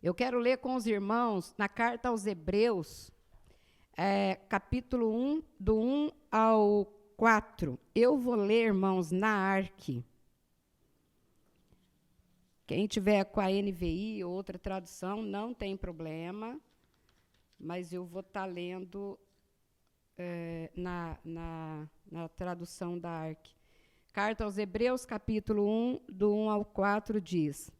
Eu quero ler com os irmãos na carta aos Hebreus, capítulo 1, do 1 ao 4. Eu vou ler, irmãos, na Arque. Quem tiver com a NVI ou outra tradução, não tem problema, mas eu vou estar lendo na tradução da Arque. Carta aos Hebreus, capítulo 1, do 1 ao 4, diz: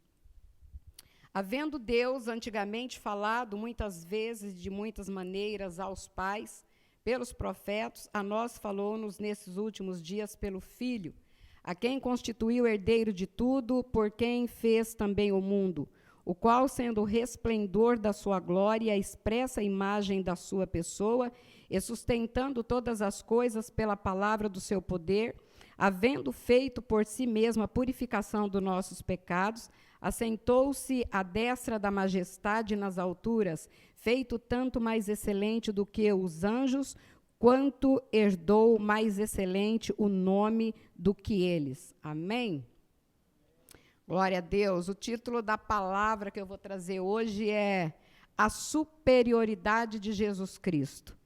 Havendo Deus antigamente falado muitas vezes, de muitas maneiras, aos pais, pelos profetas, a nós falou-nos nesses últimos dias pelo Filho, a quem constituiu herdeiro de tudo, por quem fez também o mundo, o qual, sendo o resplendor da sua glória, a expressa imagem da sua pessoa, e sustentando todas as coisas pela palavra do seu poder, havendo feito por si mesmo a purificação dos nossos pecados, assentou-se à destra da majestade nas alturas, feito tanto mais excelente do que os anjos, quanto herdou mais excelente o nome do que eles. Amém? Glória a Deus. O título da palavra que eu vou trazer hoje é A Superioridade de Jesus Cristo.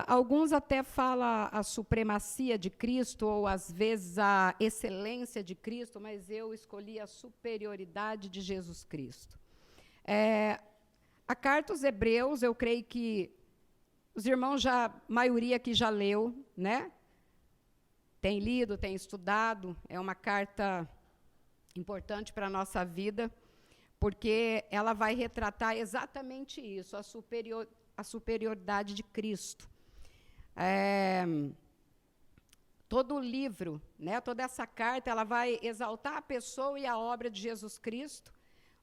Alguns até falam a supremacia de Cristo, ou às vezes a excelência de Cristo, mas eu escolhi a superioridade de Jesus Cristo. A carta aos Hebreus, eu creio que os irmãos, a maioria aqui já leu, né? Tem lido, tem estudado, é uma carta importante para a nossa vida, porque ela vai retratar exatamente isso, a superioridade de Cristo. Todo o livro, né, toda essa carta, ela vai exaltar a pessoa e a obra de Jesus Cristo,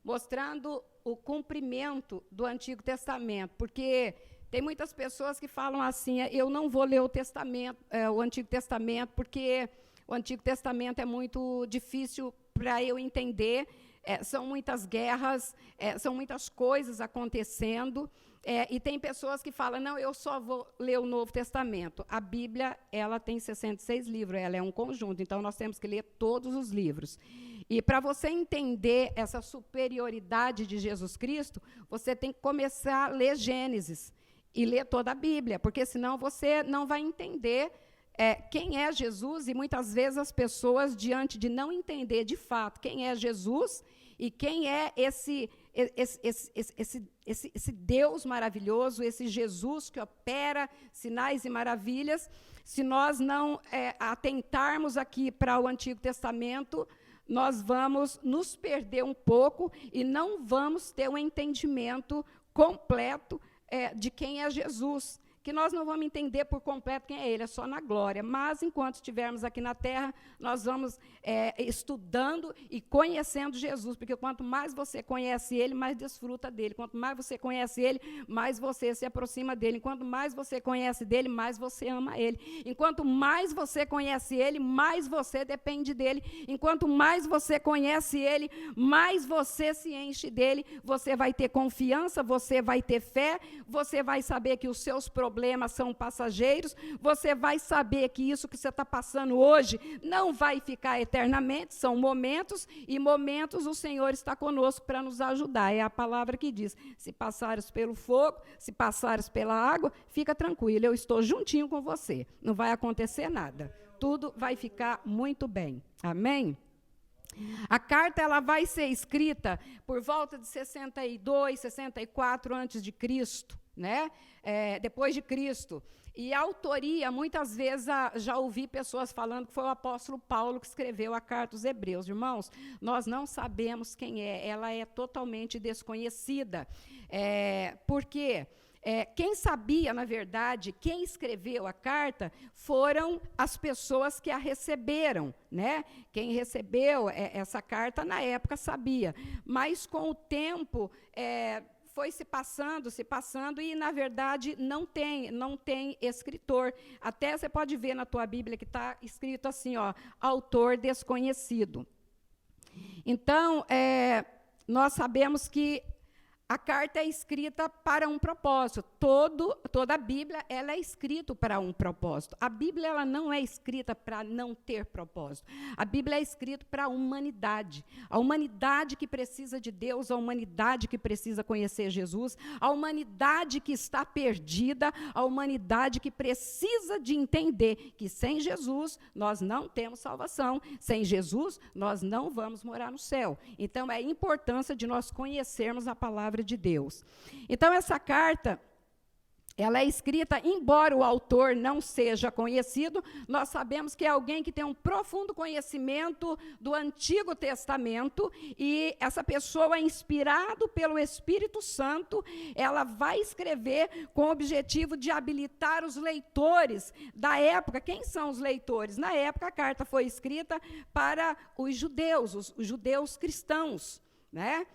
mostrando o cumprimento do Antigo Testamento, porque tem muitas pessoas que falam assim: eu não vou ler o Antigo Testamento, porque o Antigo Testamento é muito difícil para eu entender, são muitas guerras, são muitas coisas acontecendo, e tem pessoas que falam: não, eu só vou ler o Novo Testamento. A Bíblia, ela tem 66 livros, ela é um conjunto, então nós temos que ler todos os livros. E para você entender essa superioridade de Jesus Cristo, você tem que começar a ler Gênesis e ler toda a Bíblia, porque senão você não vai entender quem é Jesus, e muitas vezes as pessoas, diante de não entender de fato quem é Jesus e quem é esse Deus maravilhoso, esse Jesus que opera sinais e maravilhas, se nós não atentarmos aqui para o Antigo Testamento, nós vamos nos perder um pouco e não vamos ter um entendimento completo de quem é Jesus, que nós não vamos entender por completo quem é Ele, é só na glória. Mas, enquanto estivermos aqui na terra, nós vamos estudando e conhecendo Jesus, porque quanto mais você conhece Ele, mais desfruta dEle. Quanto mais você conhece Ele, mais você se aproxima dEle. Enquanto mais você conhece dEle, mais você ama Ele. Enquanto mais você conhece Ele, mais você depende dEle. Enquanto mais você conhece Ele, mais você se enche dEle. Você vai ter confiança, você vai ter fé, você vai saber que os seus problemas são passageiros, você vai saber que isso que você está passando hoje não vai ficar eternamente, são momentos, e momentos o Senhor está conosco para nos ajudar. É a palavra que diz: se passares pelo fogo, se passares pela água, fica tranquilo, eu estou juntinho com você, não vai acontecer nada, tudo vai ficar muito bem. Amém? A carta, ela vai ser escrita por volta de 62, 64 antes de Cristo, né? Depois de Cristo. E a autoria, muitas vezes, já ouvi pessoas falando que foi o apóstolo Paulo que escreveu a carta aos Hebreus. Irmãos, nós não sabemos quem é, ela é totalmente desconhecida. Por quê? Quem sabia, na verdade, quem escreveu a carta foram as pessoas que a receberam, né? Quem recebeu essa carta, na época, sabia. Mas, com o tempo, foi se passando, e, na verdade, não tem escritor. Até você pode ver na tua Bíblia que está escrito assim, ó, autor desconhecido. Então, nós sabemos que a carta é escrita para um propósito. Toda a Bíblia ela é escrita para um propósito. A Bíblia ela não é escrita para não ter propósito. A Bíblia é escrita para a humanidade. A humanidade que precisa de Deus, a humanidade que precisa conhecer Jesus, a humanidade que está perdida, a humanidade que precisa de entender que sem Jesus nós não temos salvação. Sem Jesus nós não vamos morar no céu. Então, é a importância de nós conhecermos a palavra de Deus. Então, essa carta, ela é escrita, embora o autor não seja conhecido, nós sabemos que é alguém que tem um profundo conhecimento do Antigo Testamento, e essa pessoa, inspirado pelo Espírito Santo, ela vai escrever com o objetivo de habilitar os leitores da época. Quem são os leitores? Na época, a carta foi escrita para os judeus cristãos, né?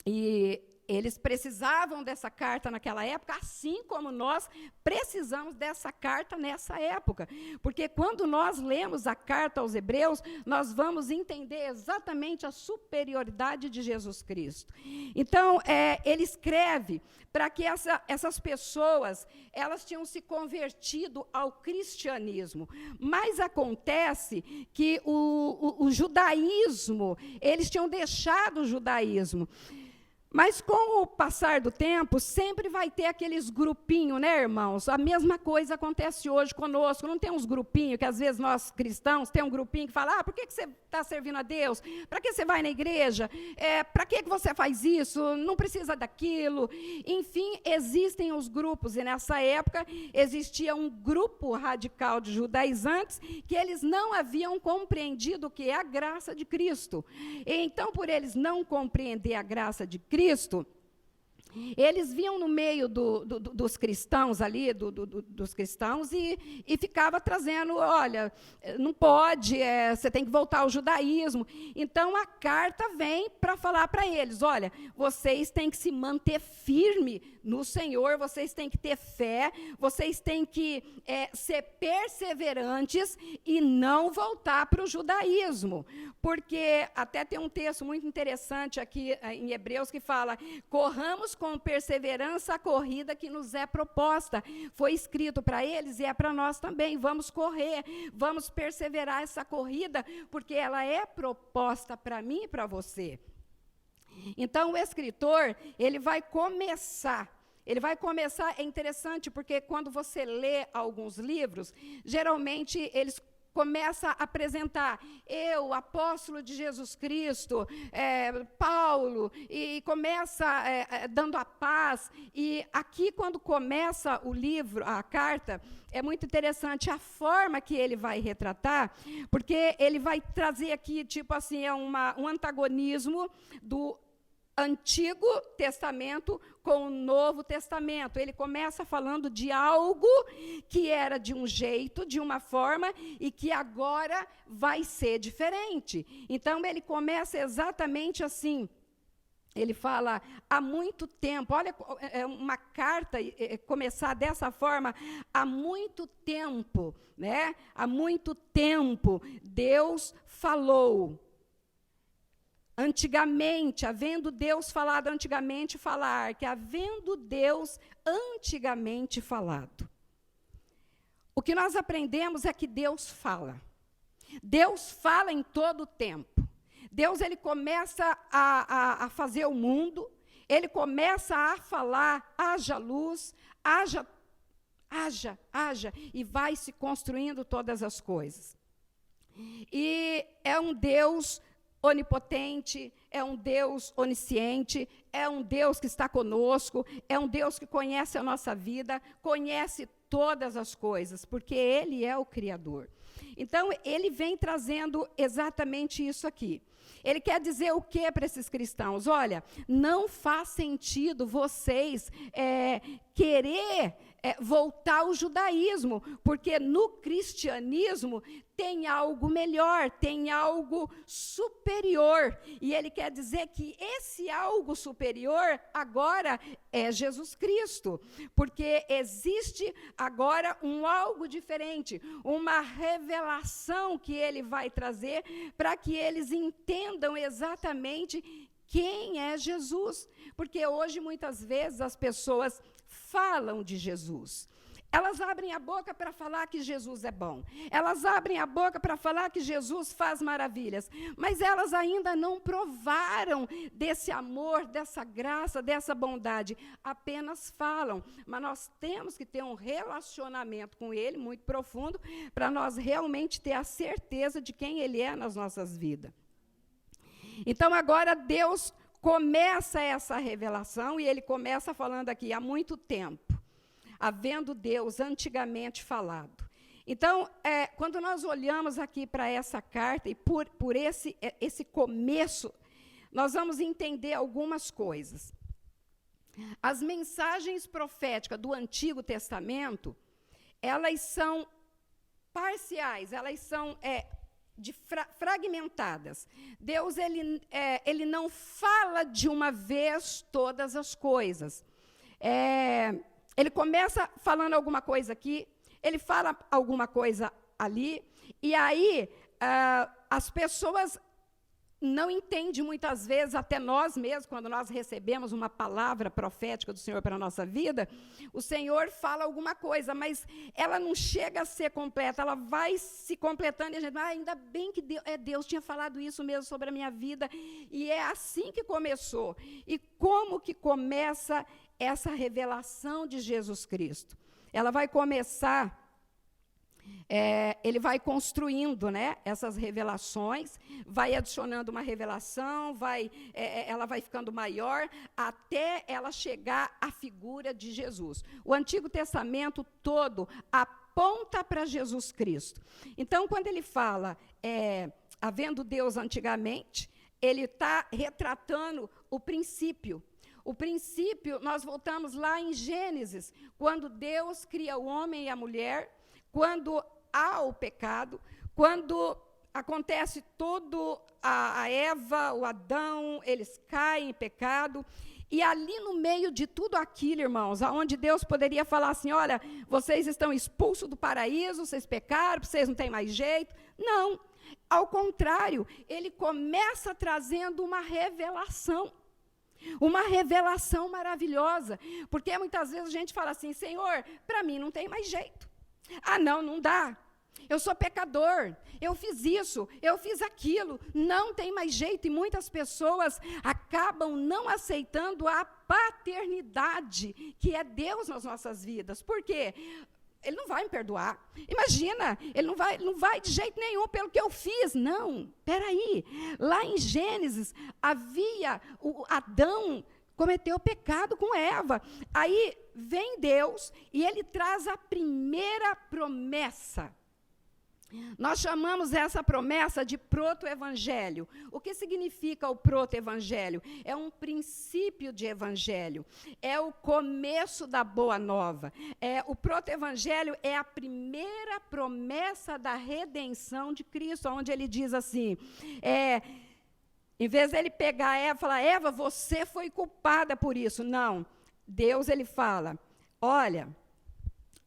E eles precisavam dessa carta naquela época, assim como nós precisamos dessa carta nessa época. Porque quando nós lemos a carta aos Hebreus, nós vamos entender exatamente a superioridade de Jesus Cristo. Então, ele escreve para que essas pessoas, elas tinham se convertido ao cristianismo. Mas acontece que o judaísmo, eles tinham deixado o judaísmo. Mas com o passar do tempo, sempre vai ter aqueles grupinhos, né, irmãos? A mesma coisa acontece hoje conosco. Não tem uns grupinhos que, às vezes, nós cristãos, tem um grupinho que fala, por que você está servindo a Deus? Para que você vai na igreja? Para que você faz isso? Não precisa daquilo. Enfim, existem os grupos. E, nessa época, existia um grupo radical de judaizantes que eles não haviam compreendido o que é a graça de Cristo. E, então, por eles não compreender a graça de Cristo, eles vinham no meio dos cristãos ali, dos cristãos, e ficava trazendo, olha, não pode, você tem que voltar ao judaísmo. Então, a carta vem para falar para eles, olha, vocês têm que se manter firme no Senhor, vocês têm que ter fé, vocês têm que ser perseverantes e não voltar para o judaísmo. Porque até tem um texto muito interessante aqui em Hebreus que fala, corramos com perseverança a corrida que nos é proposta. Foi escrito para eles e é para nós também. Vamos correr, vamos perseverar essa corrida, porque ela é proposta para mim e para você. Então, o escritor, ele vai começar, é interessante, porque quando você lê alguns livros, geralmente eles começa a apresentar, eu, apóstolo de Jesus Cristo, Paulo, e começa dando a paz. E aqui, quando começa o livro, a carta, é muito interessante a forma que ele vai retratar, porque ele vai trazer aqui, tipo assim, um antagonismo do Antigo Testamento com o Novo Testamento. Ele começa falando de algo que era de um jeito, de uma forma, e que agora vai ser diferente. Então, ele começa exatamente assim. Ele fala, há muito tempo, olha, uma carta começar dessa forma, há muito tempo, né? Há muito tempo, Deus falou. Antigamente, havendo Deus falado antigamente, falar, que havendo Deus antigamente falado. O que nós aprendemos é que Deus fala. Deus fala em todo o tempo. Deus, ele começa a fazer o mundo, ele começa a falar, haja luz, haja, e vai se construindo todas as coisas. E é um Deus onipotente, é um Deus onisciente, é um Deus que está conosco, é um Deus que conhece a nossa vida, conhece todas as coisas, porque Ele é o Criador. Então, ele vem trazendo exatamente isso aqui. Ele quer dizer o que para esses cristãos? Olha, não faz sentido vocês querer voltar ao judaísmo, porque no cristianismo tem algo melhor, tem algo superior. E ele quer dizer que esse algo superior agora é Jesus Cristo, porque existe agora um algo diferente, uma revelação que ele vai trazer para que eles entendam exatamente quem é Jesus. Porque hoje, muitas vezes, as pessoas falam de Jesus. Elas abrem a boca para falar que Jesus é bom. Elas abrem a boca para falar que Jesus faz maravilhas. Mas elas ainda não provaram desse amor, dessa graça, dessa bondade. Apenas falam. Mas nós temos que ter um relacionamento com Ele muito profundo para nós realmente ter a certeza de quem Ele é nas nossas vidas. Então, agora, Deus começa essa revelação, e Ele começa falando aqui há muito tempo. Havendo Deus antigamente falado. Então, quando nós olhamos aqui para essa carta, e por esse começo, nós vamos entender algumas coisas. As mensagens proféticas do Antigo Testamento, elas são parciais, elas são fragmentadas. Deus, ele não fala de uma vez todas as coisas. Ele começa falando alguma coisa aqui, ele fala alguma coisa ali, e aí as pessoas não entendem muitas vezes, até nós mesmos, quando nós recebemos uma palavra profética do Senhor para a nossa vida, o Senhor fala alguma coisa, mas ela não chega a ser completa, ela vai se completando, e a gente, ainda bem que Deus tinha falado isso mesmo sobre a minha vida, e é assim que começou. E como que começa essa revelação de Jesus Cristo? Ela vai começar, ele vai construindo, né, essas revelações, vai adicionando uma revelação, ela vai ficando maior, até ela chegar à figura de Jesus. O Antigo Testamento todo aponta para Jesus Cristo. Então, quando ele fala, havendo Deus antigamente, ele está retratando o princípio. O princípio, nós voltamos lá em Gênesis, quando Deus cria o homem e a mulher, quando há o pecado, quando acontece tudo, a Eva, o Adão, eles caem em pecado, e ali no meio de tudo aquilo, irmãos, aonde Deus poderia falar assim, olha, vocês estão expulsos do paraíso, vocês pecaram, vocês não têm mais jeito. Não, ao contrário, ele começa trazendo uma revelação maravilhosa, porque muitas vezes a gente fala assim, Senhor, para mim não tem mais jeito. Ah, não dá. Eu sou pecador, eu fiz isso, eu fiz aquilo, não tem mais jeito. E muitas pessoas acabam não aceitando a paternidade que é Deus nas nossas vidas. Por quê? Ele não vai me perdoar. Imagina, ele não vai de jeito nenhum pelo que eu fiz. Não, peraí. Lá em Gênesis, o Adão cometeu pecado com Eva. Aí vem Deus e ele traz a primeira promessa. Nós chamamos essa promessa de proto-evangelho. O que significa o proto-evangelho? É um princípio de evangelho. É o começo da boa nova. O proto-evangelho é a primeira promessa da redenção de Cristo, onde ele diz assim, em vez de ele pegar Eva e falar, Eva, você foi culpada por isso. Não. Deus, ele fala, olha,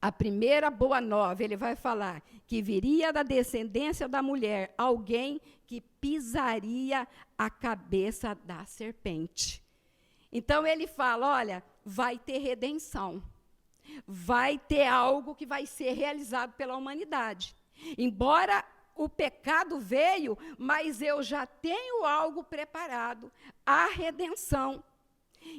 a primeira boa nova, ele vai falar que viria da descendência da mulher alguém que pisaria a cabeça da serpente. Então, ele fala, olha, vai ter redenção. Vai ter algo que vai ser realizado pela humanidade. Embora o pecado veio, mas eu já tenho algo preparado, a redenção.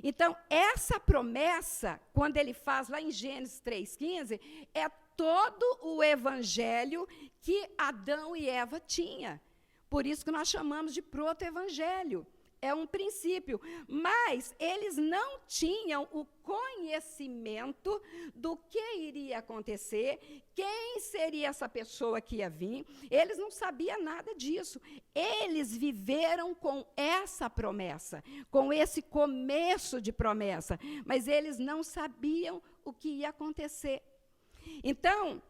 Então, essa promessa, quando ele faz lá em Gênesis 3,15, é todo o evangelho que Adão e Eva tinham. Por isso que nós chamamos de proto-evangelho. É um princípio. Mas eles não tinham o conhecimento do que iria acontecer, quem seria essa pessoa que ia vir. Eles não sabiam nada disso. Eles viveram com essa promessa, com esse começo de promessa, mas eles não sabiam o que ia acontecer. Então,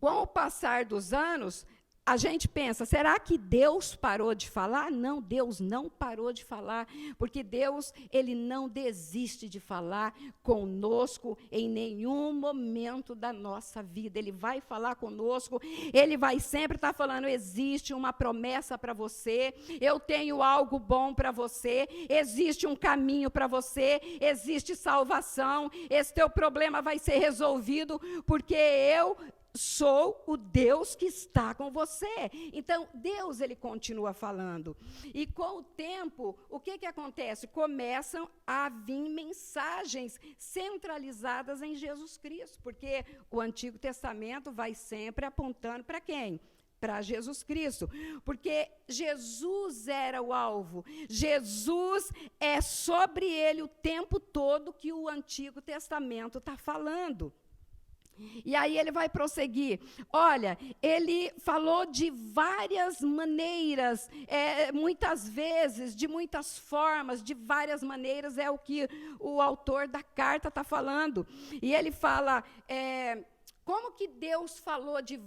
com o passar dos anos, a gente pensa, será que Deus parou de falar? Não, Deus não parou de falar, porque Deus, Ele não desiste de falar conosco em nenhum momento da nossa vida. Ele vai falar conosco, Ele vai sempre estar falando, existe uma promessa para você, eu tenho algo bom para você, existe um caminho para você, existe salvação, esse teu problema vai ser resolvido, porque eu sou o Deus que está com você. Então, Deus, Ele continua falando. E com o tempo, o que acontece? Começam a vir mensagens centralizadas em Jesus Cristo, porque o Antigo Testamento vai sempre apontando para quem? Para Jesus Cristo, porque Jesus era o alvo, Jesus é sobre ele o tempo todo que o Antigo Testamento está falando. E aí ele vai prosseguir. Olha, ele falou de várias maneiras, muitas vezes, de muitas formas, de várias maneiras, é o que o autor da carta está falando. E ele fala, como que Deus falou de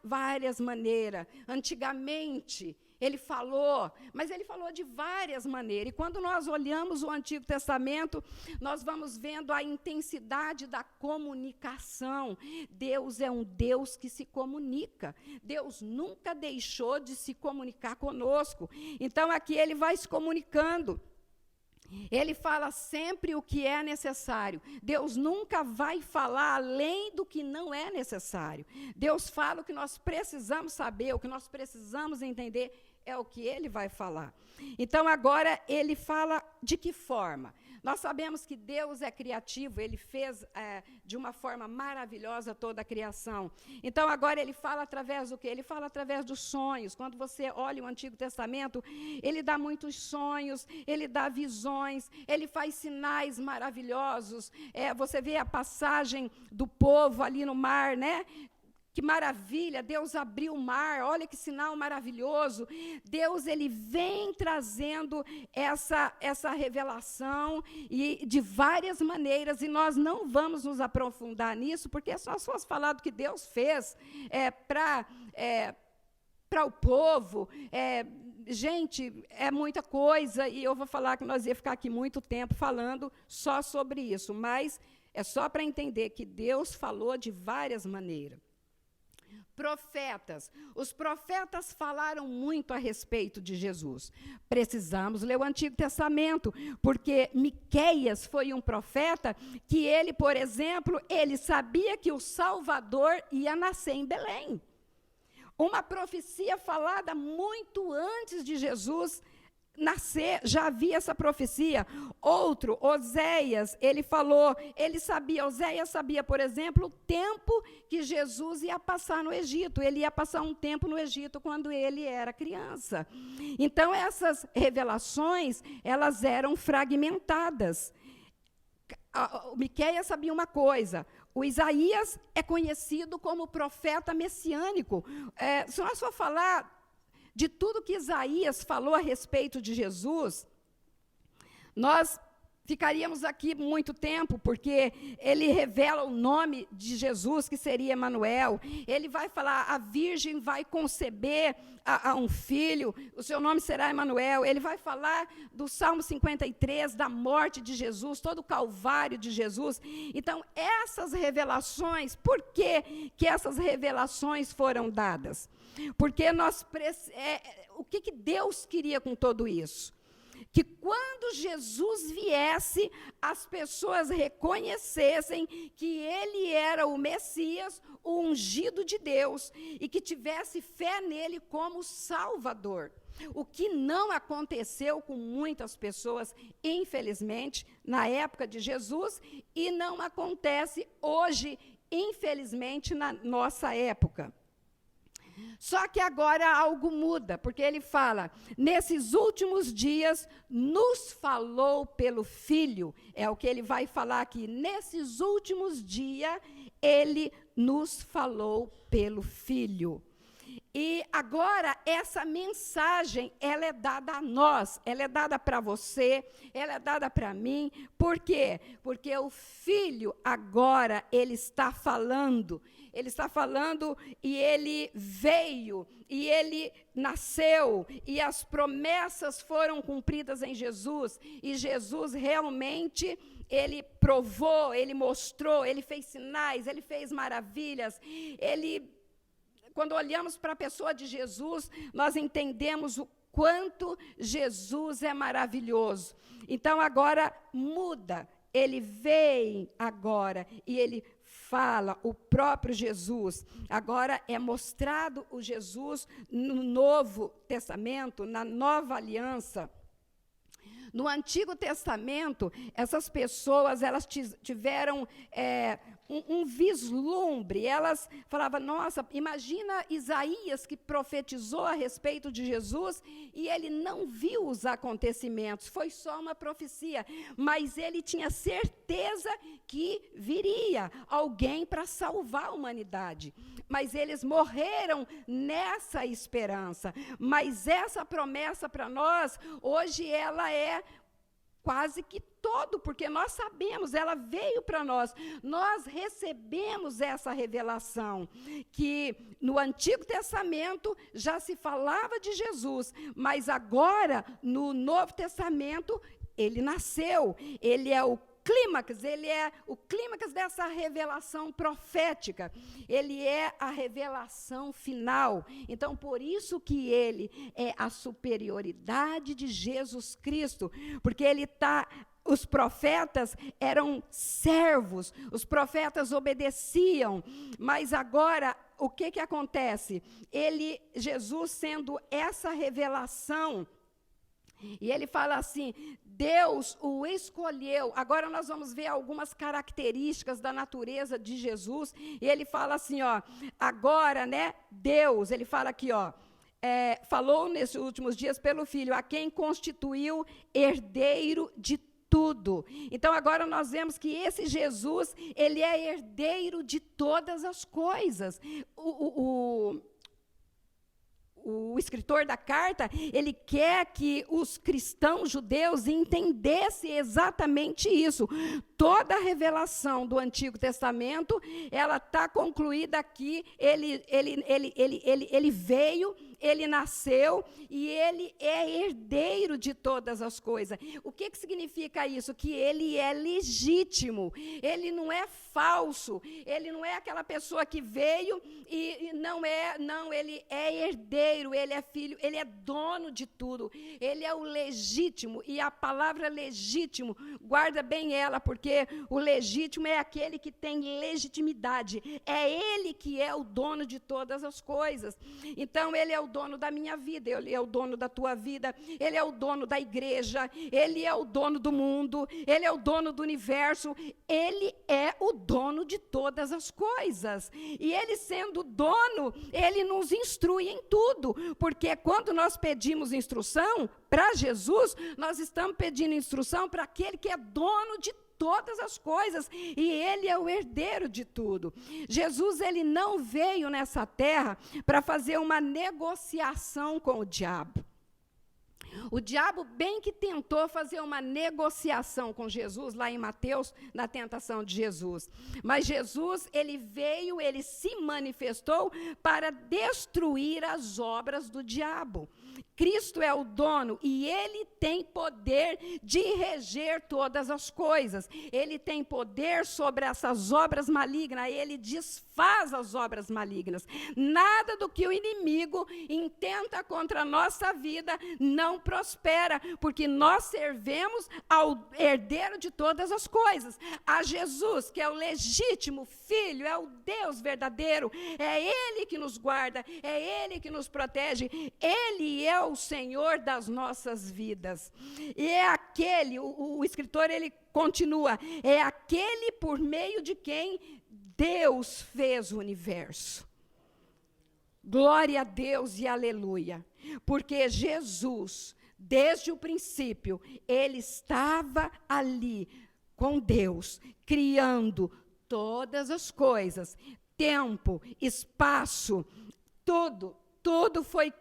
várias maneiras? Antigamente, ele falou, mas ele falou de várias maneiras. E quando nós olhamos o Antigo Testamento, nós vamos vendo a intensidade da comunicação. Deus é um Deus que se comunica. Deus nunca deixou de se comunicar conosco. Então, aqui ele vai se comunicando. Ele fala sempre o que é necessário. Deus nunca vai falar além do que não é necessário. Deus fala o que nós precisamos saber, o que nós precisamos entender, é o que ele vai falar. Então, agora, ele fala de que forma? Nós sabemos que Deus é criativo, ele fez de uma forma maravilhosa toda a criação. Então, agora ele fala através do quê? Ele fala através dos sonhos. Quando você olha o Antigo Testamento, ele dá muitos sonhos, ele dá visões, ele faz sinais maravilhosos. Você vê a passagem do povo ali no mar, né? Que maravilha, Deus abriu o mar, olha que sinal maravilhoso. Deus, ele vem trazendo essa revelação e de várias maneiras, e nós não vamos nos aprofundar nisso, porque se nós fosse falar do que Deus fez para o povo, gente, é muita coisa, e eu vou falar que nós ia ficar aqui muito tempo falando só sobre isso, mas é só para entender que Deus falou de várias maneiras. Profetas. Os profetas falaram muito a respeito de Jesus. Precisamos ler o Antigo Testamento, porque Miqueias foi um profeta que ele, por exemplo, ele sabia que o Salvador ia nascer em Belém. Uma profecia falada muito antes de Jesus nascer, já havia essa profecia. Outro, Oséias, ele falou, Oséias sabia, por exemplo, o tempo que Jesus ia passar no Egito. Ele ia passar um tempo no Egito quando ele era criança. Então, essas revelações, elas eram fragmentadas. O Miqueias sabia uma coisa, o Isaías é conhecido como profeta messiânico. Se nós for falar de tudo que Isaías falou a respeito de Jesus, nós ficaríamos aqui muito tempo, porque ele revela o nome de Jesus, que seria Emanuel. Ele vai falar, a virgem vai conceber a um filho, o seu nome será Emanuel. Ele vai falar do Salmo 53, da morte de Jesus, todo o calvário de Jesus. Então, essas revelações, por que essas revelações foram dadas? Porque o que Deus queria com tudo isso? Que quando Jesus viesse, as pessoas reconhecessem que ele era o Messias, o ungido de Deus, e que tivesse fé nele como Salvador. O que não aconteceu com muitas pessoas, infelizmente, na época de Jesus, e não acontece hoje, infelizmente, na nossa época. Só que agora algo muda, porque ele fala, nesses últimos dias nos falou pelo Filho. É o que ele vai falar aqui. Nesses últimos dias, ele nos falou pelo Filho. E agora, essa mensagem, ela é dada a nós, ela é dada para você, ela é dada para mim. Por quê? Porque o Filho, agora, ele está falando e ele veio, e ele nasceu, e as promessas foram cumpridas em Jesus, e Jesus realmente, ele provou, ele mostrou, ele fez sinais, ele fez maravilhas, quando olhamos para a pessoa de Jesus, nós entendemos o quanto Jesus é maravilhoso. Então, agora muda. Ele veio agora e ele fala, o próprio Jesus. Agora é mostrado o Jesus no Novo Testamento, na Nova Aliança. No Antigo Testamento, essas pessoas, elas tiveram um vislumbre. Elas falavam, nossa, imagina Isaías que profetizou a respeito de Jesus e ele não viu os acontecimentos, foi só uma profecia, mas ele tinha certeza que viria alguém para salvar a humanidade. Mas eles morreram nessa esperança. Mas essa promessa para nós, hoje ela é quase que todo, porque nós sabemos, ela veio para nós. Nós recebemos essa revelação, que no Antigo Testamento já se falava de Jesus, mas agora, no Novo Testamento, ele nasceu, ele é o clímax dessa revelação profética. Ele é a revelação final. Então, por isso que ele é a superioridade de Jesus Cristo, porque os profetas eram servos, os profetas obedeciam, mas agora, o que acontece? Jesus sendo essa revelação, e ele fala assim, Deus o escolheu. Agora nós vamos ver algumas características da natureza de Jesus, e ele fala assim, agora, Deus, ele fala aqui, falou nesses últimos dias pelo Filho, a quem constituiu herdeiro de tudo. Então, agora nós vemos que esse Jesus, ele é herdeiro de todas as coisas. O escritor da carta, ele quer que os cristãos judeus entendessem exatamente isso. Toda a revelação do Antigo Testamento, ela está concluída aqui. Ele veio, ele nasceu e ele é herdeiro de todas as coisas. O que significa isso? Que ele é legítimo, ele não é falso, ele não é aquela pessoa que veio e não, ele é herdeiro, ele é filho, ele é dono de tudo, ele é o legítimo. E a palavra legítimo, guarda bem ela, porque o legítimo é aquele que tem legitimidade, é ele que é o dono de todas as coisas. Então, ele é o dono da minha vida, ele é o dono da tua vida, ele é o dono da igreja, ele é o dono do mundo, ele é o dono do universo, ele é o dono de todas as coisas. E ele sendo dono, ele nos instrui em tudo, porque quando nós pedimos instrução para Jesus, nós estamos pedindo instrução para aquele que é dono de todas as coisas, e ele é o herdeiro de tudo. Jesus, ele não veio nessa terra para fazer uma negociação com o diabo. O diabo bem que tentou fazer uma negociação com Jesus, lá em Mateus, na tentação de Jesus. Mas Jesus, ele veio, ele se manifestou para destruir as obras do diabo. Cristo é o dono e ele tem poder de reger todas as coisas. Ele tem poder sobre essas obras malignas, ele desfaz as obras malignas. Nada do que o inimigo intenta contra a nossa vida não prospera, porque nós servemos ao herdeiro de todas as coisas, a Jesus, que é o legítimo Filho, é o Deus verdadeiro, é ele que nos guarda, é ele que nos protege, ele é o Senhor das nossas vidas. E é aquele, o escritor, ele continua, é aquele por meio de quem Deus fez o universo. Glória a Deus e aleluia. Porque Jesus, desde o princípio, ele estava ali com Deus, criando todas as coisas, tempo, espaço, tudo. tudo foi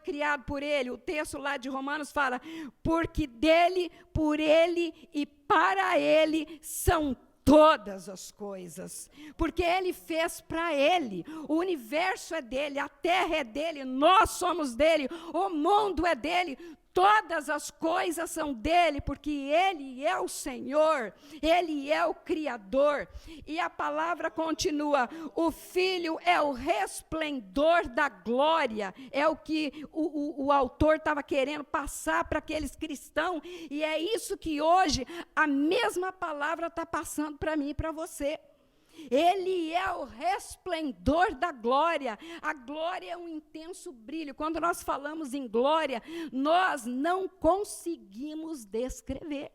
criado por ele. O texto lá de Romanos fala, porque dele, por ele e para ele são todas as coisas, porque ele fez para ele, o universo é dele, a terra é dele, nós somos dele, o mundo é dele, todas as coisas são dele, porque ele é o Senhor, ele é o Criador. E a palavra continua, o Filho é o resplendor da glória, é o que o autor estava querendo passar para aqueles cristãos, e é isso que hoje a mesma palavra está passando para mim e para você. Ele é o resplendor da glória. A glória é um intenso brilho. Quando nós falamos em glória, nós não conseguimos descrever,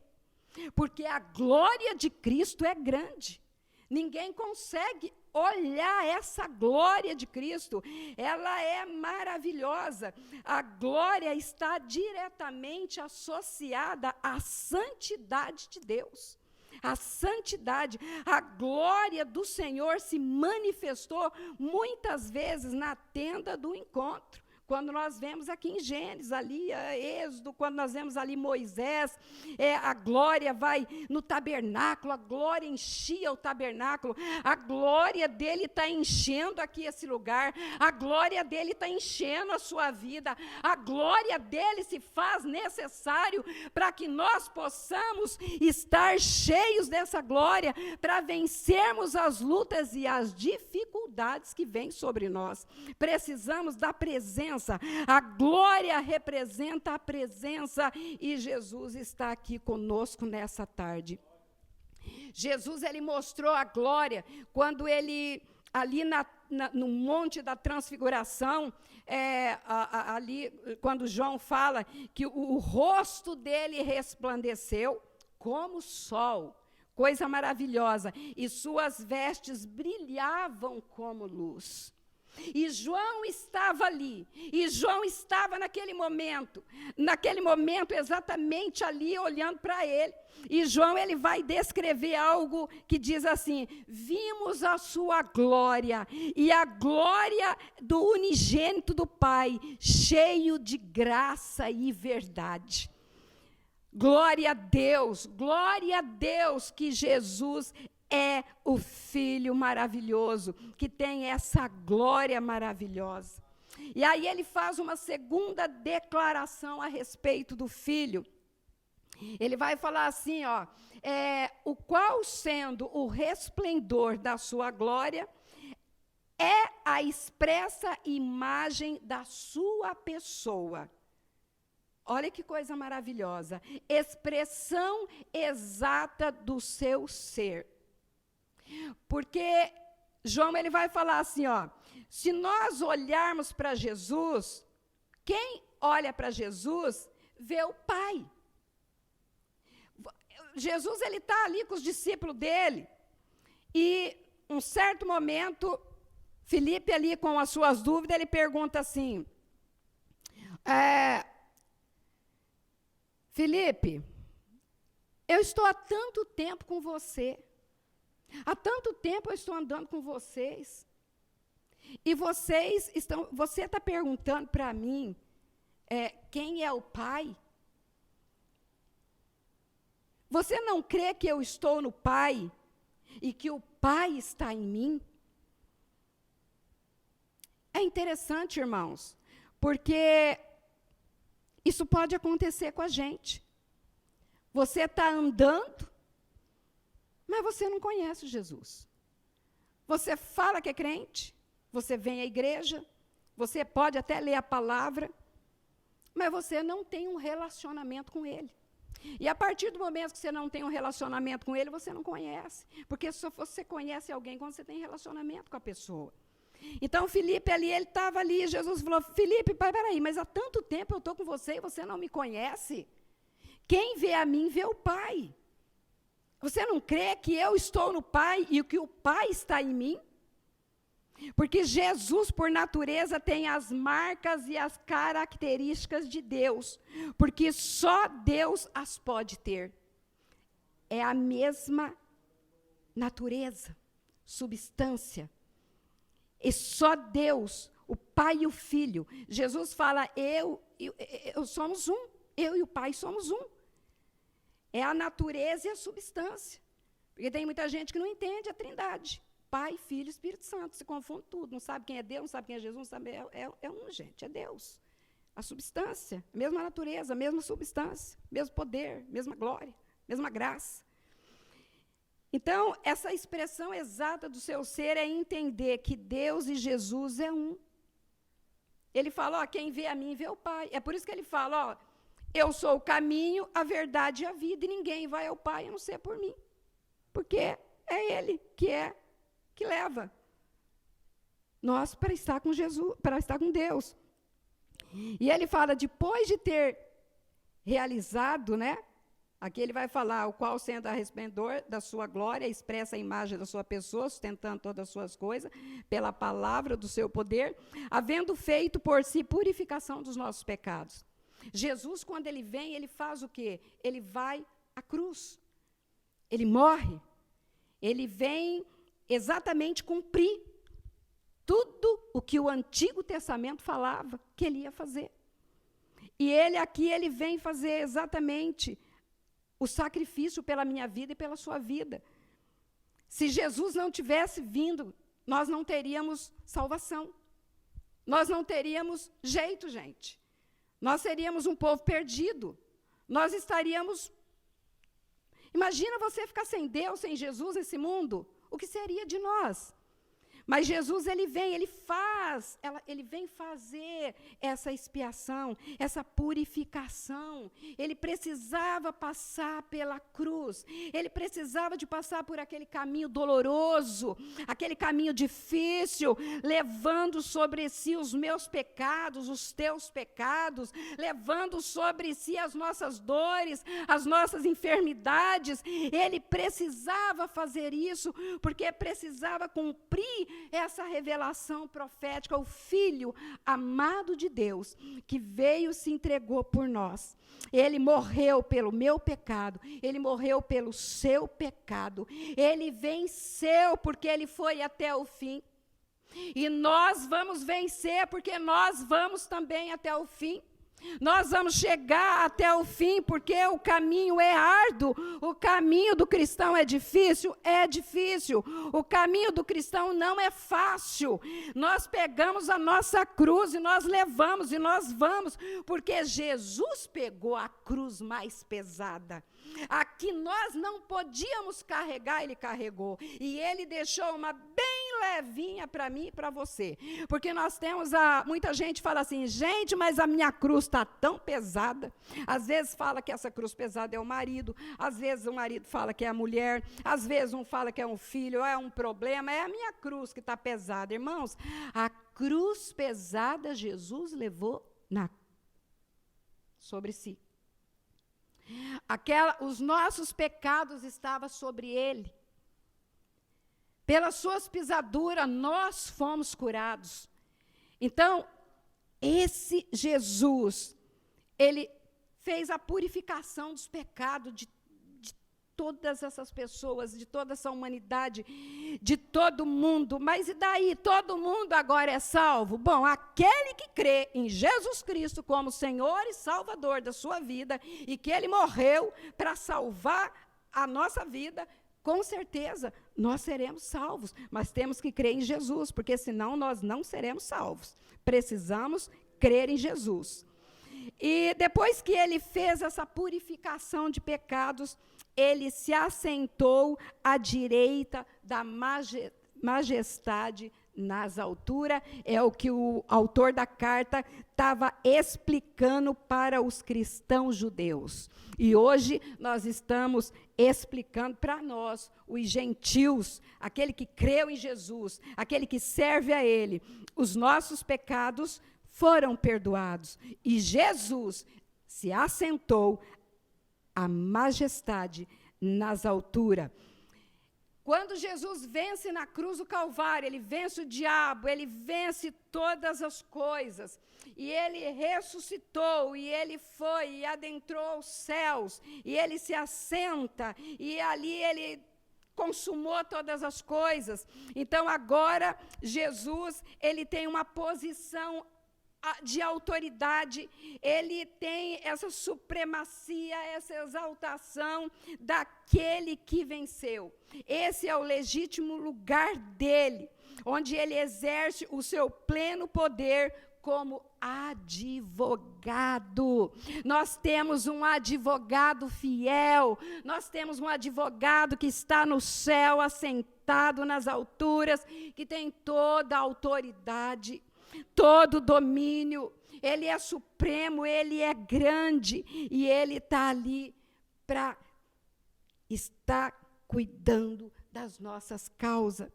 porque a glória de Cristo é grande. Ninguém consegue olhar essa glória de Cristo. Ela é maravilhosa. A glória está diretamente associada à santidade de Deus. A santidade, a glória do Senhor se manifestou muitas vezes na tenda do encontro. Quando nós vemos aqui em Gênesis, ali, Êxodo, quando nós vemos ali Moisés, a glória vai no tabernáculo, a glória enchia o tabernáculo, a glória dele está enchendo aqui esse lugar, a glória dele está enchendo a sua vida, a glória dele se faz necessário para que nós possamos estar cheios dessa glória, para vencermos as lutas e as dificuldades que vêm sobre nós. Precisamos da presença. A glória representa a presença e Jesus está aqui conosco nessa tarde. Jesus, ele mostrou a glória quando ele, ali no Monte da Transfiguração, ali, quando João fala que o rosto dele resplandeceu como o sol, coisa maravilhosa, e suas vestes brilhavam como luz. E João estava ali, e João estava naquele momento exatamente ali, olhando para ele. E João, ele vai descrever algo que diz assim, vimos a sua glória, e a glória do unigênito do Pai, cheio de graça e verdade. Glória a Deus que Jesus é o Filho maravilhoso, que tem essa glória maravilhosa. E aí ele faz uma segunda declaração a respeito do Filho. Ele vai falar assim, o qual sendo o resplendor da sua glória, é a expressa imagem da sua pessoa. Olha que coisa maravilhosa. Expressão exata do seu ser. Porque João, ele vai falar assim, se nós olharmos para Jesus, quem olha para Jesus vê o Pai. Jesus, ele está ali com os discípulos dele, e um certo momento, Filipe ali com as suas dúvidas, ele pergunta assim, Filipe, eu estou há tanto tempo com você, há tanto tempo eu estou andando com vocês, e você está perguntando para mim quem é o Pai? Você não crê que eu estou no Pai e que o Pai está em mim? É interessante, irmãos, porque isso pode acontecer com a gente. Você está andando, mas você não conhece Jesus. Você fala que é crente, você vem à igreja, você pode até ler a palavra, mas você não tem um relacionamento com Ele. E a partir do momento que você não tem um relacionamento com Ele, você não conhece. Porque só você conhece alguém quando você tem relacionamento com a pessoa. Então, Filipe ali, ele estava ali, Jesus falou, Filipe, peraí, mas há tanto tempo eu estou com você e você não me conhece? Quem vê a mim, vê o Pai. Você não crê que eu estou no Pai e que o Pai está em mim? Porque Jesus, por natureza, tem as marcas e as características de Deus. Porque só Deus as pode ter. É a mesma natureza, substância. E só Deus, o Pai, Pai e o Filho. Jesus fala, eu somos um. Eu e o Pai somos um. É a natureza e a substância. Porque tem muita gente que não entende a Trindade. Pai, Filho e Espírito Santo. Se confunde tudo. Não sabe quem é Deus, não sabe quem é Jesus, não sabe, é um, gente, é Deus. A substância, a mesma natureza, a mesma substância, mesmo poder, mesma glória, mesma graça. Então, essa expressão exata do seu ser é entender que Deus e Jesus é um. Ele fala, quem vê a mim vê o Pai. É por isso que ele fala, eu sou o caminho, a verdade e a vida, e ninguém vai ao Pai a não ser por mim. Porque é Ele que leva nós para estar com Jesus, para estar com Deus. E ele fala, depois de ter realizado, aqui ele vai falar, o qual sendo a resplendor da sua glória, expressa a imagem da sua pessoa, sustentando todas as suas coisas, pela palavra do seu poder, havendo feito por si purificação dos nossos pecados. Jesus, quando ele vem, ele faz o quê? Ele vai à cruz. Ele morre. Ele vem exatamente cumprir tudo o que o Antigo Testamento falava que ele ia fazer. E ele aqui, ele vem fazer exatamente o sacrifício pela minha vida e pela sua vida. Se Jesus não tivesse vindo, nós não teríamos salvação. Nós não teríamos jeito, gente. Nós seríamos um povo perdido. Nós estaríamos... Imagina você ficar sem Deus, sem Jesus nesse mundo. O que seria de nós? Mas Jesus, ele vem fazer essa expiação, essa purificação. Ele precisava passar pela cruz. Ele precisava de passar por aquele caminho doloroso, aquele caminho difícil, levando sobre si os meus pecados, os teus pecados, levando sobre si as nossas dores, as nossas enfermidades. Ele precisava fazer isso, porque precisava cumprir essa revelação profética, o Filho amado de Deus, que veio e se entregou por nós. Ele morreu pelo meu pecado, ele morreu pelo seu pecado, ele venceu porque ele foi até o fim. E nós vamos vencer porque nós vamos também até o fim. Nós vamos chegar até o fim, porque o caminho é árduo, o caminho do cristão é difícil, o caminho do cristão não é fácil. Nós pegamos a nossa cruz e nós levamos e nós vamos, porque Jesus pegou a cruz mais pesada. A que nós não podíamos carregar, ele carregou. E ele deixou uma bem levinha para mim e para você. Porque nós temos muita gente fala assim, gente, mas a minha cruz está tão pesada. Às vezes fala que essa cruz pesada é o marido, às vezes o marido fala que é a mulher, às vezes um fala que é um filho, é um problema, é a minha cruz que está pesada. Irmãos, a cruz pesada Jesus levou sobre si. Os nossos pecados estavam sobre ele. Pelas suas pisaduras, nós fomos curados. Então, esse Jesus, ele fez a purificação dos pecados de todas essas pessoas, de toda essa humanidade, de todo mundo. Mas e daí? Todo mundo agora é salvo? Bom, aquele que crê em Jesus Cristo como Senhor e Salvador da sua vida, e que ele morreu para salvar a nossa vida, com certeza nós seremos salvos. Mas temos que crer em Jesus, porque senão nós não seremos salvos. Precisamos crer em Jesus. E depois que ele fez essa purificação de pecados, ele se assentou à direita da majestade nas alturas. É o que o autor da carta estava explicando para os cristãos judeus. E hoje nós estamos explicando para nós, os gentios, aquele que creu em Jesus, aquele que serve a ele. Os nossos pecados foram perdoados. E Jesus se assentou à majestade nas alturas. Quando Jesus vence na cruz do Calvário, ele vence o diabo, ele vence todas as coisas. E ele ressuscitou, e ele foi e adentrou os céus, e ele se assenta, e ali ele consumou todas as coisas. Então, agora, Jesus, ele tem uma posição de autoridade, ele tem essa supremacia, essa exaltação daquele que venceu. Esse é o legítimo lugar dele, onde ele exerce o seu pleno poder como advogado. Nós temos um advogado fiel, nós temos um advogado que está no céu, assentado nas alturas, que tem toda a autoridade, todo domínio. Ele é supremo, ele é grande, e ele está ali para estar cuidando das nossas causas.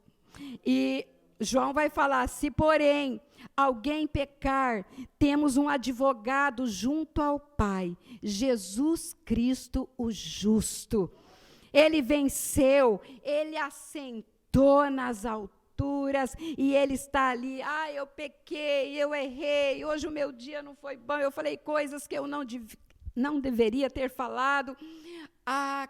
E João vai falar: se porém alguém pecar, temos um advogado junto ao Pai, Jesus Cristo o justo. Ele venceu, ele assentou nas alturas, e ele está ali. Eu pequei, eu errei, hoje o meu dia não foi bom, eu falei coisas que eu não deveria ter falado.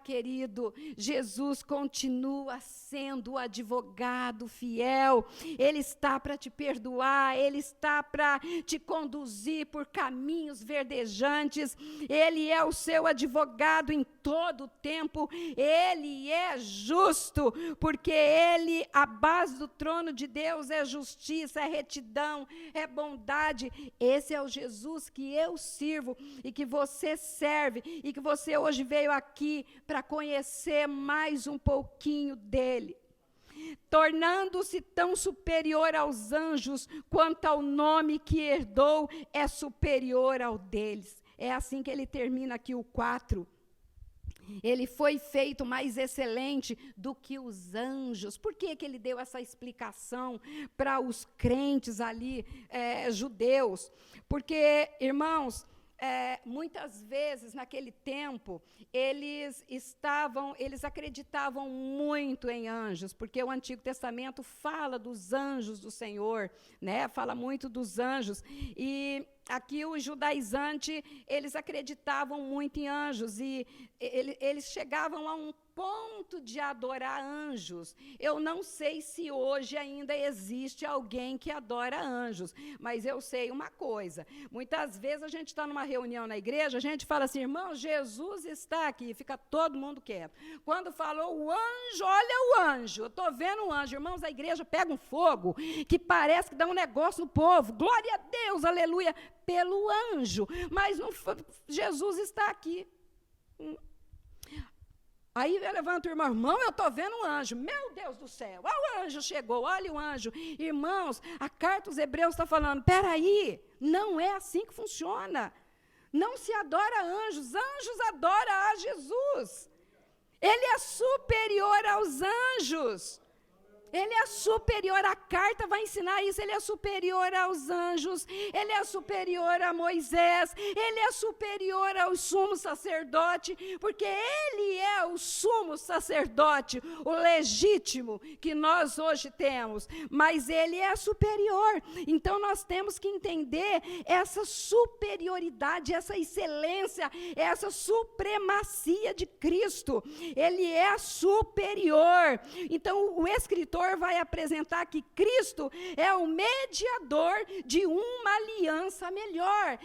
Querido, Jesus continua sendo o advogado fiel. Ele está para te perdoar, ele está para te conduzir por caminhos verdejantes. Ele é o seu advogado em todo o tempo. Ele é justo, porque a base do trono de Deus é justiça, é retidão, é bondade. Esse é o Jesus que eu sirvo e que você serve, e que você hoje veio aqui para conhecer mais um pouquinho dele, tornando-se tão superior aos anjos quanto ao nome que herdou é superior ao deles. É assim que ele termina aqui o 4. Ele foi feito mais excelente do que os anjos. Por que ele deu essa explicação para os crentes ali, judeus? Porque, irmãos, muitas vezes naquele tempo eles acreditavam muito em anjos, porque o Antigo Testamento fala dos anjos do Senhor, né? Fala muito dos anjos, e aqui os judaizantes, eles acreditavam muito em anjos, e eles chegavam a um ponto de adorar anjos. Eu não sei se hoje ainda existe alguém que adora anjos, mas eu sei uma coisa: muitas vezes a gente está numa reunião na igreja, a gente fala assim: irmão, Jesus está aqui, fica todo mundo quieto. Quando falou o anjo, olha o anjo, eu estou vendo o anjo. Irmãos, a igreja pega um fogo que parece que dá um negócio no povo. Glória a Deus, aleluia, pelo anjo. Mas não, Jesus está aqui. Aí levanta o irmão, eu estou vendo um anjo. Meu Deus do céu, o anjo chegou, olha o anjo. Irmãos, a carta aos Hebreus está falando: peraí, não é assim que funciona. Não se adora anjos adoram a Jesus. Ele é superior aos anjos. Ele é superior, a carta vai ensinar isso. Ele é superior aos anjos, ele é superior a Moisés, ele é superior ao sumo sacerdote, porque ele é o sumo sacerdote, o legítimo que nós hoje temos, mas ele é superior. Então nós temos que entender essa superioridade, essa excelência, essa supremacia de Cristo. Ele é superior. Então o escritor vai apresentar que Cristo é o mediador de uma aliança melhor.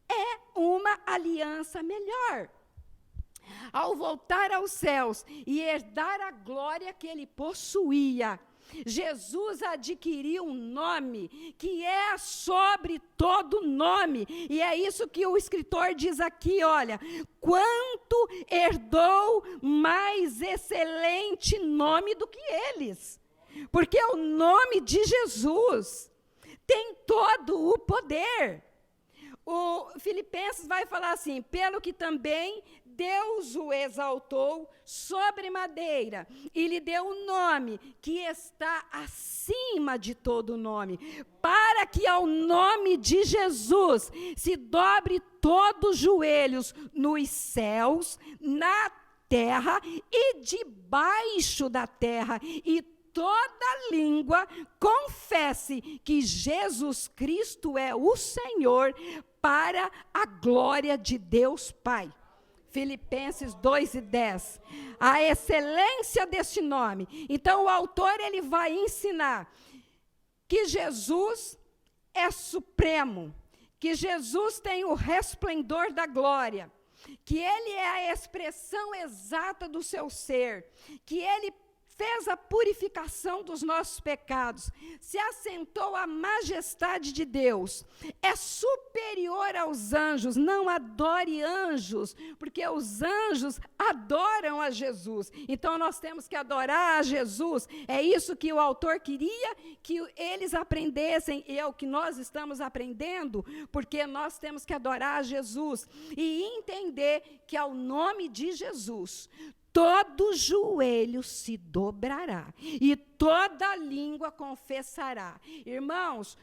É uma aliança melhor. Ao voltar aos céus e herdar a glória que ele possuía, Jesus adquiriu um nome que é sobre todo nome, e é isso que o escritor diz aqui, olha: quanto herdou mais excelente nome do que eles, porque o nome de Jesus tem todo o poder. O Filipenses vai falar assim: pelo que também Deus o exaltou sobremaneira e lhe deu um nome que está acima de todo nome, para que ao nome de Jesus se dobre todos os joelhos nos céus, na terra e debaixo da terra, e toda língua confesse que Jesus Cristo é o Senhor, para a glória de Deus Pai. Filipenses 2:10. A excelência deste nome. Então, o autor ele vai ensinar que Jesus é supremo, que Jesus tem o resplendor da glória, que ele é a expressão exata do seu ser, que ele fez a purificação dos nossos pecados, se assentou à majestade de Deus, é superior aos anjos. Não adore anjos, porque os anjos adoram a Jesus. Então nós temos que adorar a Jesus. É isso que o autor queria que eles aprendessem, e é o que nós estamos aprendendo, porque nós temos que adorar a Jesus e entender que ao nome de Jesus todo joelho se dobrará e toda língua confessará. Irmãos,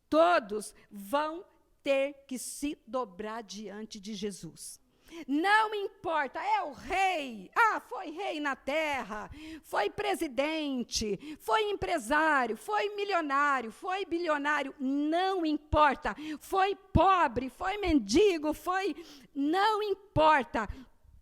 todos vão ter que se dobrar diante de Jesus. Não importa, é o rei, foi rei na terra, foi presidente, foi empresário, foi milionário, foi bilionário, não importa, foi pobre, foi mendigo, não importa,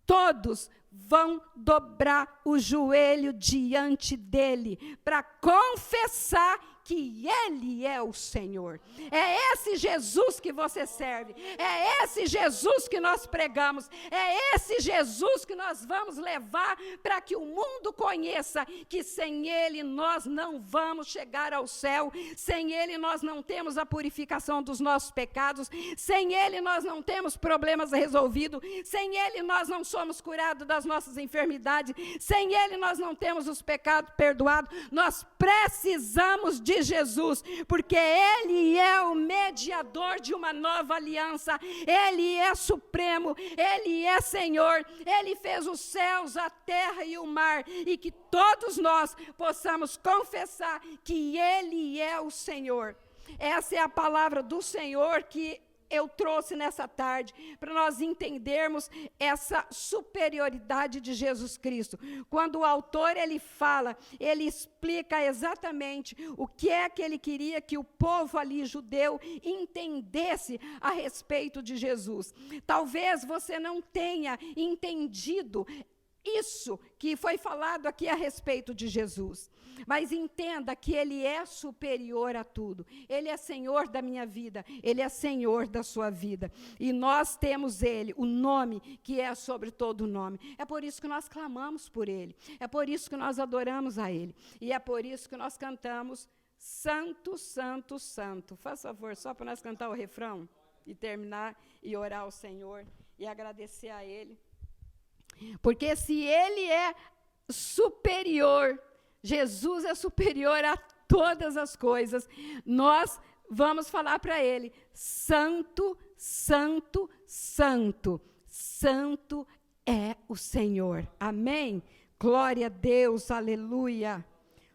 todos vão dobrar o joelho diante dele para confessar que ele é o Senhor. É esse Jesus que você serve, é esse Jesus que nós pregamos, é esse Jesus que nós vamos levar para que o mundo conheça que sem ele nós não vamos chegar ao céu, sem ele nós não temos a purificação dos nossos pecados, sem ele nós não temos problemas resolvidos, sem ele nós não somos curados das nossas enfermidades, sem ele nós não temos os pecados perdoados. Nós precisamos de Jesus, porque ele é o mediador de uma nova aliança, ele é supremo, ele é Senhor, ele fez os céus, a terra e o mar, e que todos nós possamos confessar que ele é o Senhor. Essa é a palavra do Senhor que eu trouxe nessa tarde, para nós entendermos essa superioridade de Jesus Cristo. Quando o autor ele fala, ele explica exatamente o que é que ele queria que o povo ali judeu entendesse a respeito de Jesus. Talvez você não tenha entendido isso que foi falado aqui a respeito de Jesus. Mas entenda que ele é superior a tudo. Ele é Senhor da minha vida, ele é Senhor da sua vida. E nós temos ele, o nome que é sobre todo nome. É por isso que nós clamamos por ele. É por isso que nós adoramos a ele. E é por isso que nós cantamos Santo, Santo, Santo. Faz favor, só para nós cantar o refrão e terminar e orar ao Senhor e agradecer a ele. Porque se ele é superior, Jesus é superior a todas as coisas, nós vamos falar para ele, Santo, Santo, Santo, Santo é o Senhor. Amém? Glória a Deus, aleluia.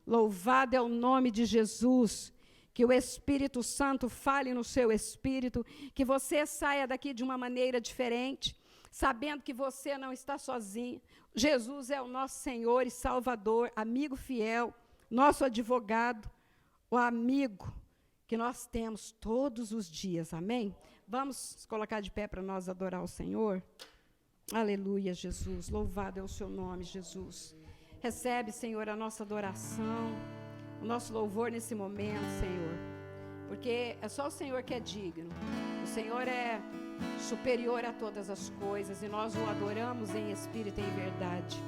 Louvado é o nome de Jesus. Que o Espírito Santo fale no seu espírito, que você saia daqui de uma maneira diferente, sabendo que você não está sozinho. Jesus é o nosso Senhor e Salvador, amigo fiel, nosso advogado, o amigo que nós temos todos os dias, amém? Vamos colocar de pé para nós adorar o Senhor? Aleluia, Jesus, louvado é o seu nome, Jesus. Recebe, Senhor, a nossa adoração, o nosso louvor nesse momento, Senhor, porque é só o Senhor que é digno, o Senhor é superior a todas as coisas, e nós o adoramos em espírito e em verdade.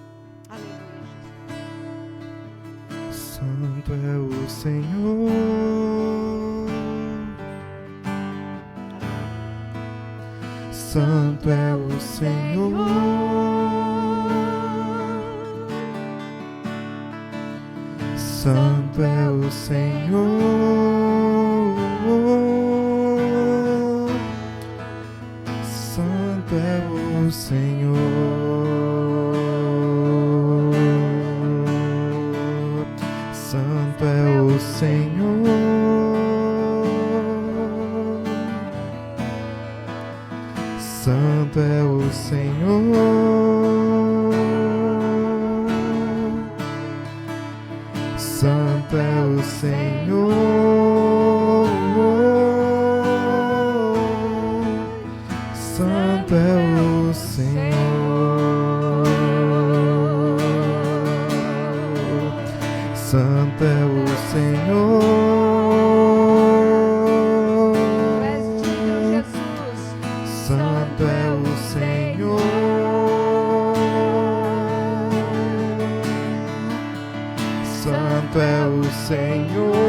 Aleluia, Jesus. Santo é o Senhor, Santo é o Senhor, Santo é o Senhor. Santo é o Senhor, Santo é o Senhor, Santo é o Senhor, Santo é o Senhor. Santo é o Senhor, Santo é o Senhor. Tu és digno, Jesus. Santo é o Senhor. Santo é o Senhor.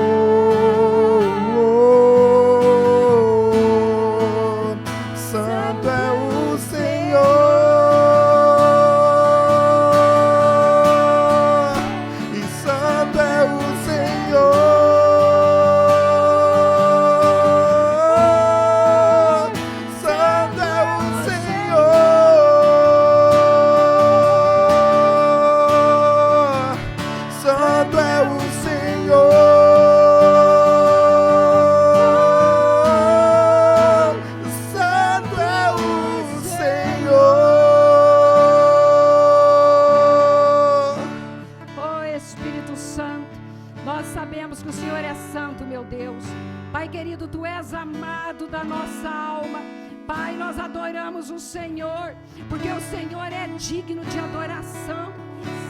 Santo é o Senhor. E santo é o Senhor. Santo é o Senhor. Santo é o Senhor. Santo é o Senhor. Oh Espírito Santo, nós sabemos que o Senhor é santo, meu Deus. Pai querido, Tu és amado da nossa alma. Pai, nós adoramos o Senhor, porque o Senhor é digno de adoração.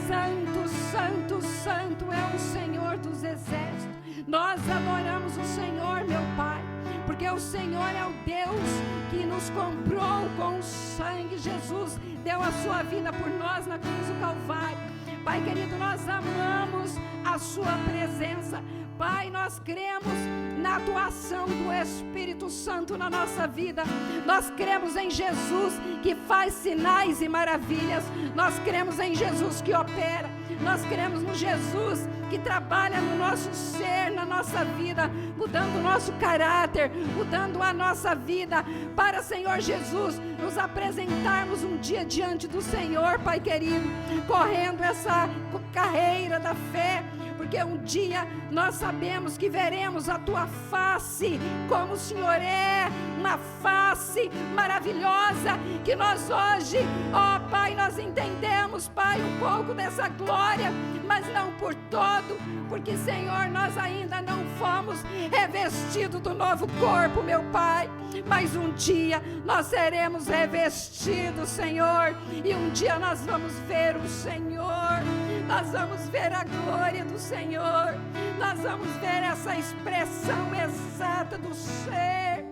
Santo, santo, santo é o Senhor dos exércitos. Nós adoramos o Senhor, meu Pai, porque o Senhor é o Deus que nos comprou com o sangue. Jesus deu a sua vida por nós na cruz do Calvário. Pai querido, nós amamos a sua presença. Pai, nós cremos na atuação do Espírito Santo na nossa vida. Nós cremos em Jesus que faz sinais e maravilhas. Nós cremos em Jesus que opera. Nós cremos no Jesus que trabalha no nosso ser, na nossa vida, mudando o nosso caráter, mudando a nossa vida, para, Senhor Jesus, nos apresentarmos um dia diante do Senhor, Pai querido, correndo essa carreira da fé, porque um dia nós sabemos que veremos a Tua face, como o Senhor é, uma face maravilhosa, que nós hoje, ó Pai, nós entendemos, Pai, um pouco dessa glória, mas não por todo, porque, Senhor, nós ainda não fomos revestidos do novo corpo, meu Pai, mas um dia nós seremos revestidos, Senhor, e um dia nós vamos ver o Senhor, nós vamos ver a glória do Senhor, nós vamos ver essa expressão exata do ser.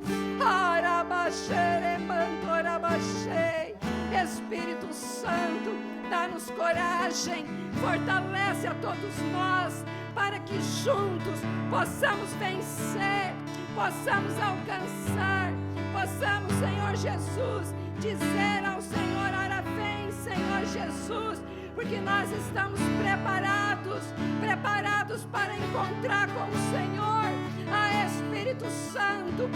Espírito Santo, dá-nos coragem, fortalece a todos nós, para que juntos possamos vencer, possamos alcançar, possamos, Senhor Jesus, dizer ao Senhor: ora vem, Senhor Jesus, porque nós estamos preparados para encontrar com o Senhor. Espírito Santo,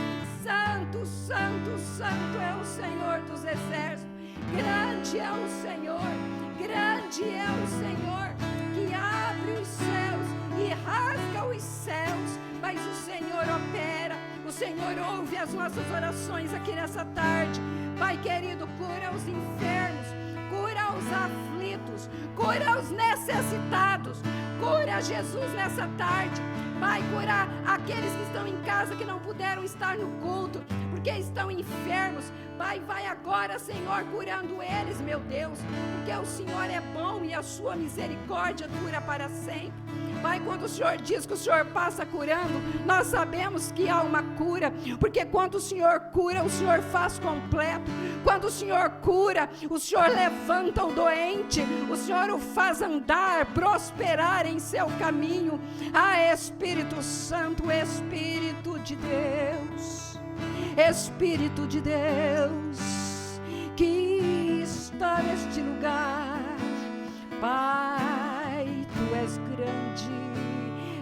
Santo, Santo, Santo é o Senhor dos exércitos. Grande é o Senhor, grande é o Senhor, que abre os céus e rasga os céus, mas o Senhor opera, o Senhor ouve as nossas orações aqui nessa tarde. Pai querido, cura os enfermos, cura os aflitos, cura os necessitados, cura, Jesus, nessa tarde. Pai, cura aqueles que estão em casa, que não puderam estar no culto, porque estão enfermos. Pai, vai agora, Senhor, curando eles, meu Deus, porque o Senhor é bom e a sua misericórdia dura para sempre. Pai, quando o Senhor diz que o Senhor passa curando, nós sabemos que há uma cura, porque quando o Senhor cura, o Senhor faz completo. Quando o Senhor cura, o Senhor levanta o doente, o Senhor o faz andar, prosperar em seu caminho. Espírito Santo, Espírito de Deus, Espírito de Deus, que está neste lugar. Pai, Tu és grande.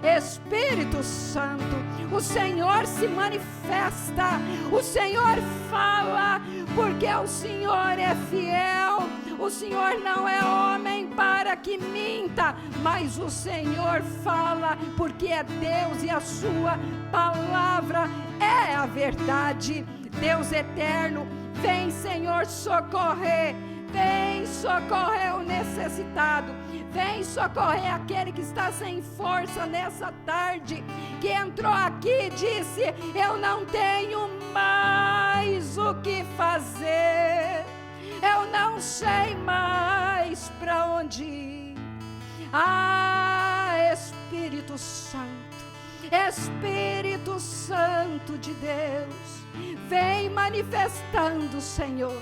Espírito Santo, o Senhor se manifesta, o Senhor fala, porque o Senhor é fiel. O Senhor não é homem para que minta, mas o Senhor fala, porque é Deus e a sua palavra é a verdade. Deus eterno, vem, Senhor, socorrer. Vem socorrer o necessitado, vem socorrer aquele que está sem força nessa tarde, que entrou aqui e disse: eu não tenho mais o que fazer, eu não sei mais para onde ir. Espírito Santo, Espírito Santo de Deus, vem manifestando, Senhor.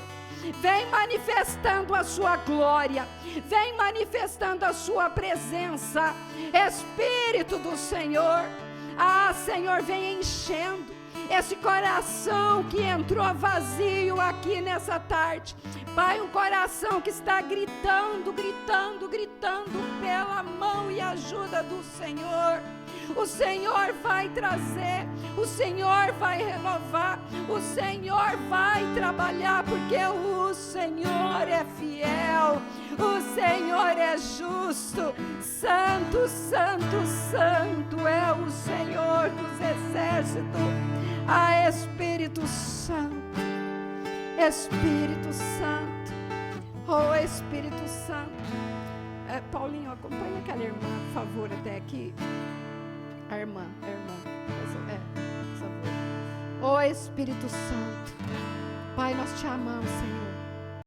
Vem manifestando a sua glória, vem manifestando a sua presença, Espírito do Senhor. Senhor, vem enchendo esse coração que entrou vazio aqui nessa tarde. Pai, um coração que está gritando, gritando, gritando pela mão e ajuda do Senhor. O Senhor vai trazer, o Senhor vai renovar, o Senhor vai trabalhar, porque o Senhor é fiel, o Senhor é justo. Santo, santo, santo é o Senhor dos exércitos. Espírito Santo, Espírito Santo, oh Espírito Santo. Paulinho, acompanha aquela irmã, por favor, até aqui. A irmã, por favor. Oh Espírito Santo, Pai, nós te amamos, Senhor.